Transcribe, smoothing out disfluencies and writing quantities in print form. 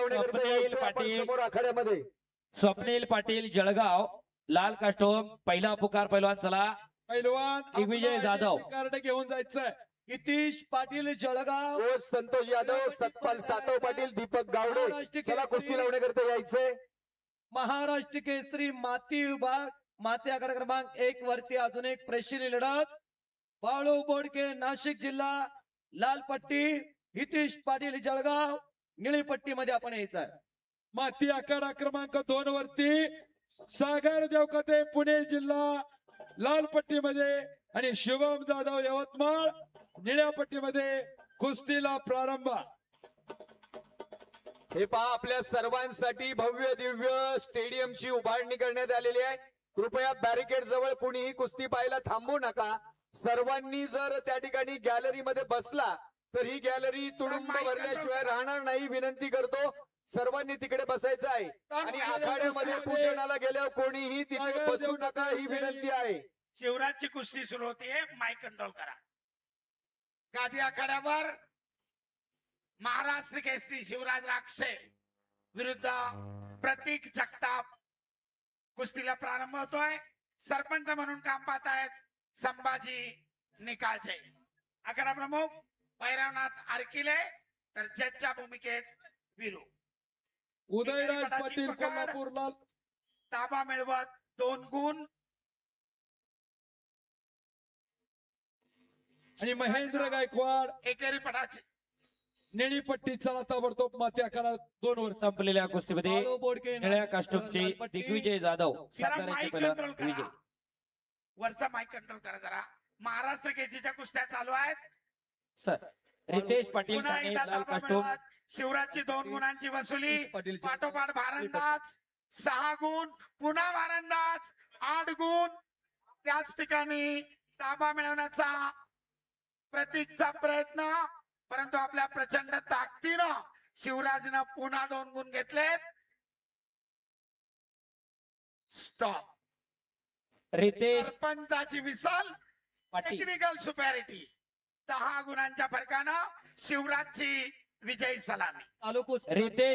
लावण्याकरता स्वप्नील यायचं आपण पाटील. समोर आखाड्यामध्ये. स्वप्नील पाटील जळगाव लाल कास्टोम पहिला पुकार पैलवान चला. पैलवान दिग्विजय जाधव. कार्ड घेऊन जायचंय. हितेश पाटील जळगाव, कोच संतोष यादव, सतपाल सातव पाटील, दीपक गावडे. चला कुस्ती लावण्याकरता यायचंय. महाराष्ट्र केसरी माती विभाग माती आखाडा क्रमांक 1 वरती अजून एक प्रेक्षणीय लढत. बाळू बोडके नाशिक जिल्हा लाल पट्टी, हितेश पाटील जळगाव निळी पट्टी मध्ये आपण यायचंय. माती आखाडा क्रमांक 2 वरती सागर देवकते पुणे जिल्हा लाल पट्टीमध्ये आणि शिवम जाधव यवतमाळ निळ्या पट्टीमध्ये कुस्तीला प्रारंभ. हे पहा आपल्या सर्वांसाठी भव्य दिव्य स्टेडियमची उभारणी करण्यात आलेली आहे. कृपया बॅरिकेड जवळ कुणीही कुस्ती पाहायला थांबू नका. सर्वांनी जर त्या ठिकाणी गॅलरीमध्ये बसला तर ही गॅलरी तुडुंब भरल्याशिवाय राहणार नाही. विनंती करतो सर्वांनी तिकडे बसायचं आहे आणि आखाड्यामध्ये पूजनाला गेल्यावर कोणीही तिथे बसू नका ही विनंती आहे. शिवराजची कुस्ती सुरू होतीये, माइक कंट्रोल करा. गादी आखाड्यावर महाराष्ट्र केसरी शिवराज राक्षे विरुद्ध प्रतीक जगताप कुस्तीला प्रारंभ होतोय. सरपंच म्हणून काम पाहत आहेत संभाजी निकाळजे. आखाडा प्रमुख भैरवनाथ आरकिले तर जजच्या भूमिकेत वीरू. उदयराज पाटील कोल्हापूर लाल. ताबा मिळवत 2 गुण आणि महेंद्र गायकवाड एकेरी पटाची निळी पट्टी. चला ताबडतोब माती आखाडा 2 वर. संपलेल्या कुस्तीमध्ये बाळू बोडके निळ्या नाशिक कास्टोमचे लाल पट्टी. दिग्विजय जाधव जरा साताऱ्याचे माइक पैलवान कंट्रोल विजय. करा. वरचा माइक कंट्रोल करा जरा. महाराष्ट्र केसरीच्या कुस्त्या चालू आहेत. सर रितेश पाटील पुन्हा ठाणे एकदा लाल ताबा कास्टोम. मिळवत शिवराजची 2 गुणांची वसुली. पाटील पाठोपाठ भारंदाज 6 गुण. पुन्हा भारंदाज 8 गुण. त्याच ठिकाणी ताबा मिळवण्याचा प्रतीकचा प्रयत्न, परंतु आपल्या प्रचंड ताकदीनं शिवराजनं पुन्हा 2 गुण घेतलेत. स्टॉप. रितेश सरपंचाची विसल. पाटील. टेक्निकल सुपॅरिटी 10 गुणांच्या फरकानं शिवराजची विजयी सलामी. तालुका रितेश